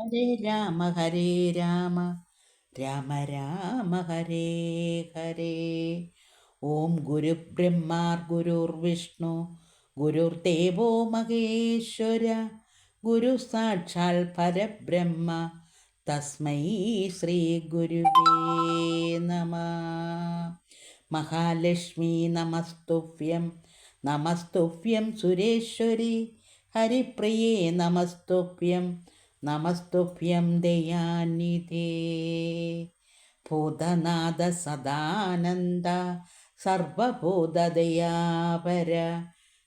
ഹരേ രാമ ഹരേ രാമ രാമ രാമ ഹരേ ഹരേ. ഓം ഗുരുബ്രഹ്മാർ ഗുരുർവിഷ്ണു ഗുരുർദേവോ മഹേശ്വര ഗുരു സാക്ഷാൽ പരബ്രഹ്മ തസ്മൈ ശ്രീ ഗുരുവേ നമ. മഹാലക്ഷ്മി നമസ്തുഭ്യം നമസ്തുഭ്യം സുരേശ്വരി ഹരിപ്രിയേ നമസ്തുഭ്യം നമസ്തുഭ്യം ദയാനിധേ. ഭൂതനാഥ സദാനന്ദ സർവഭൂതദയാപര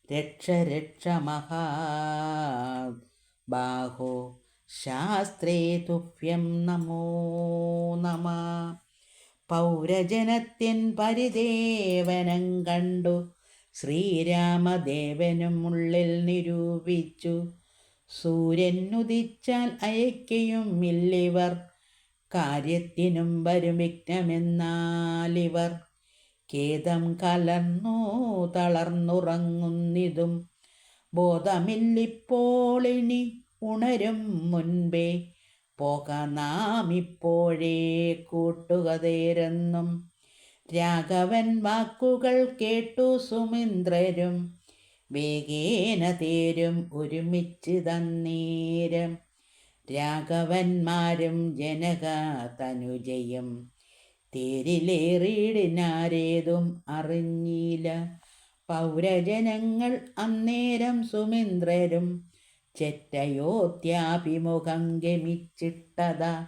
രക്ഷ രക്ഷ മഹാബാഹോ ശാസ്ത്രേ തുഭ്യം നമോ നമ. പൗരജനത്തിൻ പരിദേവനം കണ്ടു ശ്രീരാമദേവനും ഉള്ളിൽ നിരൂപിച്ചു. സൂര്യനുദിച്ചാൽ അയക്കയും ഇല്ലിവർ കാര്യത്തിനും വരും വിഘ്നമെന്നാലിവർ ഖേദം കലർന്നു തളർന്നുറങ്ങുന്നിതും ബോധമില്ലിപ്പോളിനി ഉണരും മുൻപേ പോക നാം ഇപ്പോഴേ കൂട്ടുകതേരെന്നും. രാഘവൻ വാക്കുകൾ കേട്ടു സുമിന്ദ്രരും വേഗേന തേരും ഒരുമിച്ച് തന്നേരം. രാഘവന്മാരും ജനക തനുജയും തേരിലേറിയിടിനാരേതും അറിഞ്ഞില്ല. പൗരജനങ്ങൾ അന്നേരം സുമിന്ദ്രരും ചെറ്റയോത്യാഭിമുഖം ഗമിച്ചിട്ടത.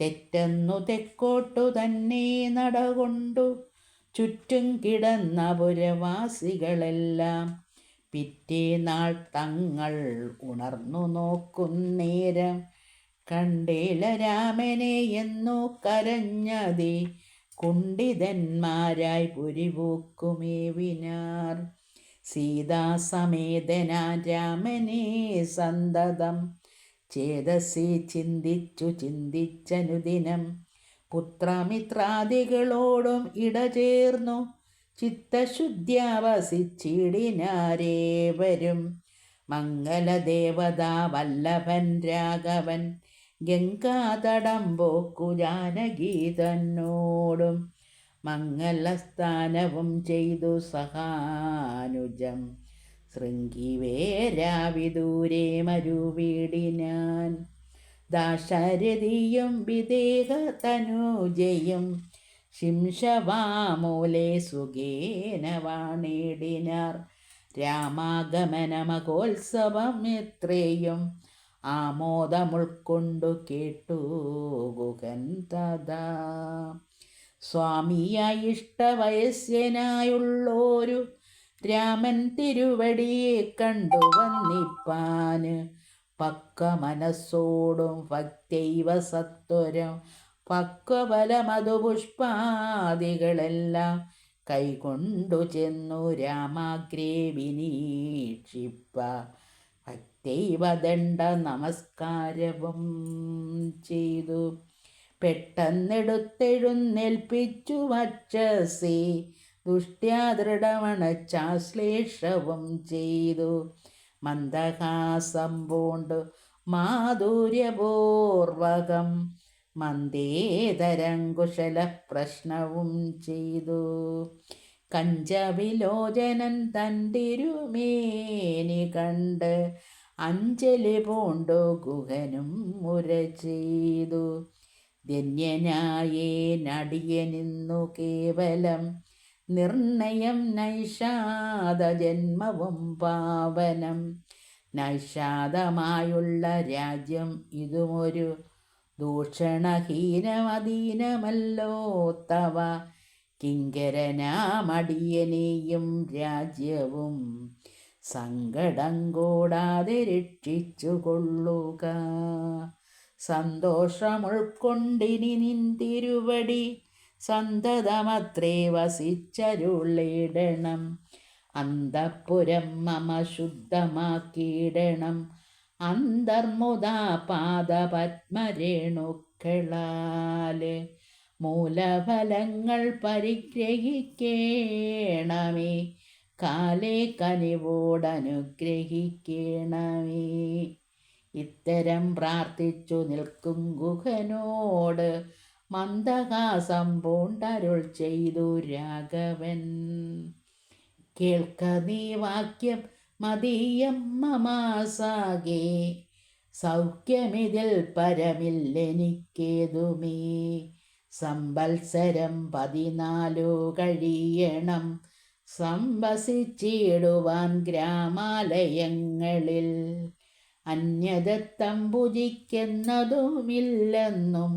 തെറ്റെന്നു തെക്കോട്ടു തന്നെ നടകൊണ്ടു ചുറ്റും കിടന്ന പുരവാസികളെല്ലാം പിറ്റേനാൾ തങ്ങൾ ഉണർന്നു നോക്കുന്നേരം കണ്ടേല രാമനെ എന്നു കരഞ്ഞതേ കുണ്ഠിതന്മാരായി പുരിപൂക്കുമേവിനാർ. സീതാസമേതനാൻ രാമനെ സന്തതം ചേതസി ചിന്തിച്ചു ചിന്തിച്ചനുദിനം പുത്രമിത്രാദികളോടും ഇടചേർന്നു ചിത്തശുദ്ധ്യാവസിച്ചിടിനാരേവരും. മംഗലദേവതാ വല്ലഭൻ രാഘവൻ ഗംഗാതടം പോക്കു ജാനകി തന്നോടും മംഗലസ്ഥാനവും ചെയ്തു സഹാനുജം ശൃംഗിവേരാവിദൂരെ മരുവീടിനാൻ. ദാശരഥിയും വിദേഹ തനുജയും ശിംശവാമൂലെ സുഖേന വാണിടിനാർ. രാമാഗമനമകോത്സവം എത്രയും ആമോദമുൾക്കൊണ്ടു കേട്ടു ഗുഹൻ തഥാ. സ്വാമിയായി ഇഷ്ടവയസ്യനായുള്ളോരു രാമൻ തിരുവടിയെ കണ്ടു വന്നിപ്പാന് പക്വ മനസ്സോടും ഭക്തൈവ സത്വരം പക്വബലമതു പുഷ്പാദികളെല്ലാം കൈകൊണ്ടു ചെന്നു രാമാഗ്രേ വിനീക്ഷിപ്പ ഭക്തൈവ ദണ്ഡ നമസ്കാരവും ചെയ്തു. പെട്ടെന്നെടുത്തെഴുന്നേൽപ്പിച്ചു വച്ചസി ദുഷ്ട്യാദൃഢമണച്ചാശ്ലേഷവും ചെയ്തു. മന്ദഹാസം പൂണ്ടു മാധുര്യപൂർവകം മന്ദേതരം കുശല പ്രശ്നവും ചെയ്തു. കഞ്ചവിലോചനൻ തണ്ടിരുമേനി കണ്ട് അഞ്ജലി പൂണ്ടു ഗുഹനും മുര ചെയ്തു. ധന്യനായേ നടിയനിന്നു കേവലം നിർണയം നൈഷാദ ജന്മവും പാവനം. നൈഷാദമായുള്ള രാജ്യം ഇതുമൊരു ദൂഷണഹീനമദീനമല്ലോ തവ. കിങ്കരനാമടിയനെയും രാജ്യവും സങ്കടം കൂടാതെ രക്ഷിച്ചു കൊള്ളുക. സന്തോഷമുൾക്കൊണ്ടിനി നിൻ തിരുവടി സന്തതമത്രേ വസിച്ചരുളിടണം. അന്തഃപുരം മമ ശുദ്ധമാക്കിയിടണം അന്തർമുദാ പാദപത്മരേണുക്കളാല്. മൂലഫലങ്ങൾ പരിഗ്രഹിക്കേണമേ കാലേ കനിവോടനുഗ്രഹിക്കേണമേ. ഇത്തരം പ്രാർത്ഥിച്ചു നിൽക്കും ഗുഹനോട് മന്ദഹാസം പൂണ്ടരുൾ ചെയ്തു രാഘവൻ. കേൾക്ക നീ വാക്യം മതീയം മമാസാകെ, സൗഖ്യമിതിൽ പരമില്ലെനിക്കേതുമേ. സംവത്സരം 14 കഴിയണം സംവസിച്ചിടുവാൻ ഗ്രാമാലയങ്ങളിൽ. അന്യദത്തം ഭുജിക്കുന്നതുമില്ലെന്നും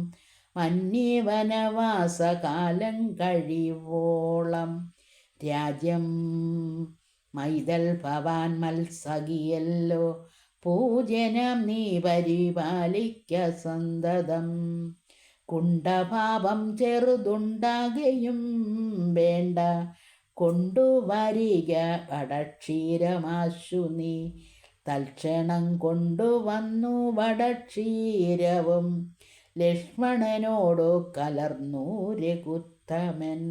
വന്യവനവാസകാലം കഴിവോളം. രാജ്യം മൈതൽ ഭവാൻ മത്സഖിയല്ലോ, പൂജനം നീ പരിപാലിക്ക സന്തതം. കുണ്ഠഭാവം ചെറുതുണ്ടാകയും വേണ്ട, കൊണ്ടുവരിക വടക്ഷീരമാശു നീ. തൽക്ഷണം കൊണ്ടുവന്നു വടക്ഷീരവും ലക്ഷ്മണനോടു കലർന്നു രഘുത്തമൻ.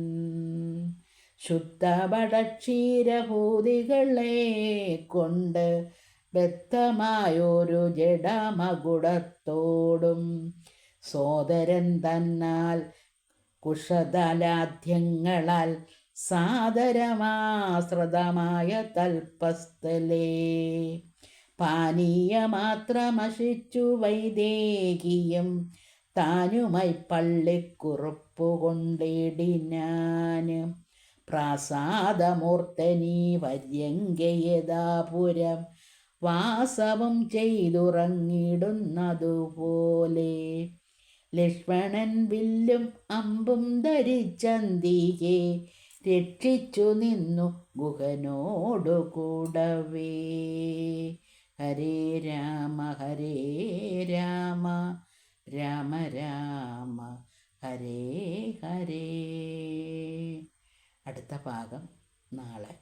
ശുദ്ധ വടക്ഷീരഭൂതികളെ കൊണ്ട് ബദ്ധമായൊരു ജഡമകുടത്തോടും സോദരൻ തന്നാൽ കുശതലാദ്യങ്ങളാൽ സാദരമാശ്രിതമായ തൽപസ്ഥലേ. പാനീയമാത്രമശിച്ചു വൈദേഹിയും താനുമായി പള്ളിക്കുറുപ്പു കൊണ്ടിടിനാൻ. പ്രാസാദമൂർത്തനീ വര്യങ്കയതാപുരം വാസവും ചെയ്തുറങ്ങിടുന്നതുപോലെ. ലക്ഷ്മണൻ വില്ലും അമ്പും ധരിച്ചന്തികെ രക്ഷിച്ചു നിന്നു ഗുഹനോടു കൂടവേ. ഹരേ രാമ ഹരേ രാമ രാമ രാമ ഹരേ ഹരേ. അടുത്ത ഭാഗം നാളെ.